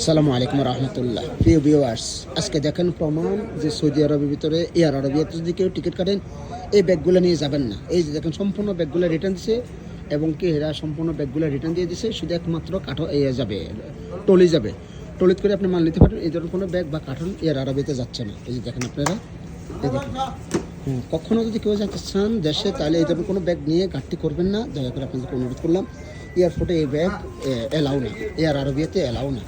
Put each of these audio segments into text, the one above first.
আসসালামু আলাইকুম রহমতুল্লাহ। প্রিয় ভিউয়ার্স, আজকে দেখেন প্রমাণ যে সৌদি আরবের ভিতরে এয়ার আরবিয়াতে যদি কেউ টিকিট কাটেন এই ব্যাগগুলো নিয়ে যাবেন না। এই যে দেখেন সম্পূর্ণ ব্যাগগুলো রিটার্ন দিছে এবং কি এরা সম্পূর্ণ ব্যাগগুলো রিটার্ন দিয়ে দিছে, শুধু একমাত্র কাঠো যাবে টলি যাবে, টলিত করে আপনি মাল নিতে পারেন। এই ধরনের কোনো ব্যাগ বা কার্টন এয়ার আরবিতে যাচ্ছে না। এই যে দেখেন আপনারা, এই দেখেন কখনও যদি কেউ যেতে চান দেশে তাহলে এই ধরনের কোনো ব্যাগ নিয়ে ঘাটতি করবেন না। দয়া করে আপনাদেরকে অনুরোধ করলাম, এয়ারপোর্টে এই ব্যাগ এলাও না, এয়ার আরবিয়াতে এলাও না।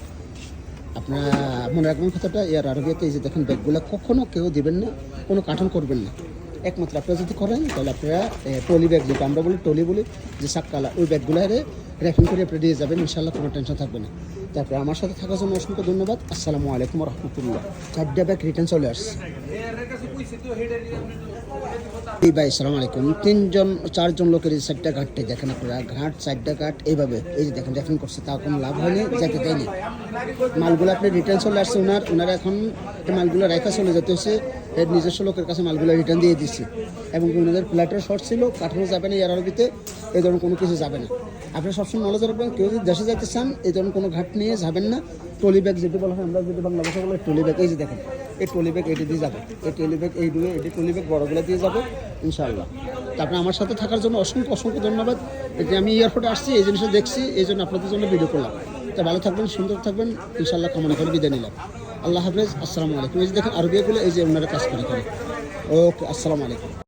আপনারা মনে রাখবেন কথাটা, এয়ার আরবিয়াতে এই যে দেখেন ব্যাগগুলো কখনও কেউ দেবেন না, কোনো কার্টন করবেন না। একমাত্র আপনারা যদি করেন তাহলে আপনারা টলি ব্যাগ, যেটা আমরা বলি টলি বলি, যে সাক্কালা, ওই ব্যাগগুলো র্যাপিং করে আপনি দিয়ে যাবেন, ইনশাল্লাহ কোনো টেনশন থাকবে না। তারপরে আমার সাথে থাকার জন্য অসংখ্য ধন্যবাদ। আসসালামু আলাইকুম রহমতুল্লাহ। 4টা ব্যাগ রিটার্ন চলে আসছে। এই ভাই আসসালামু আলাইকুম। 4জন লোকের এই 4টা ঘাটতে দেখেন আপনারা, ঘাট 4টা ঘাট এইভাবে এই যে দেখেন র্যাপিং করছে, তাও কোনো লাভ হয়নি, যেতে দেয়নি। মালগুলো আপনি রিটার্ন চলে আসছে, ওনারা এখন এই মালগুলো রেখা চলে যেতে হচ্ছে, এর নিজস্ব লোকের কাছে মালগুলো রিটার্ন দিয়ে দিচ্ছে। এবং ওনাদের ফ্ল্যাটের শর্ট ছিল, কাঠানো যাবে না এয়ার আরবিতে, এই ধরনের কোনো কিছু যাবে না। আপনি সবসময় নলেজ রাখবেন, কেউ যদি দেশে যাইতে চান এই ধরনের কোনো ঘাট নিয়ে যাবেন না। টলি ব্যাগ যেটি বলা হয়, আমরা যদি বাংলা ভাষা বলে টলি ব্যাগ, এই যে দেখেন এই টলি ব্যাগ এটি দিয়ে যাবে, এই টলি ব্যাগ এই দুয়ে এটি টলি ব্যাগ বড়গুলো দিয়ে যাবে ইনশাআল্লাহ। তারপরে আমার সাথে থাকার জন্য অসংখ্য অসংখ্য ধন্যবাদ। এই যে আমি এয়ারপোর্টে আসছি, এই জিনিসটা দেখছি, এই জন্য আপনাদের জন্য ভিডিও করলাম। তো ভালো থাকবেন, সুন্দর থাকবেন, ইনশাআল্লাহ কামনা করে বিদায় নিলাম। আল্লাহ হাফেজ, আসসালামু আলাইকুম। এই যে দেখেন আরবিয়াগুলো এই যে ওনারা কাজ করে। ওকে, আসসালামু আলাইকুম।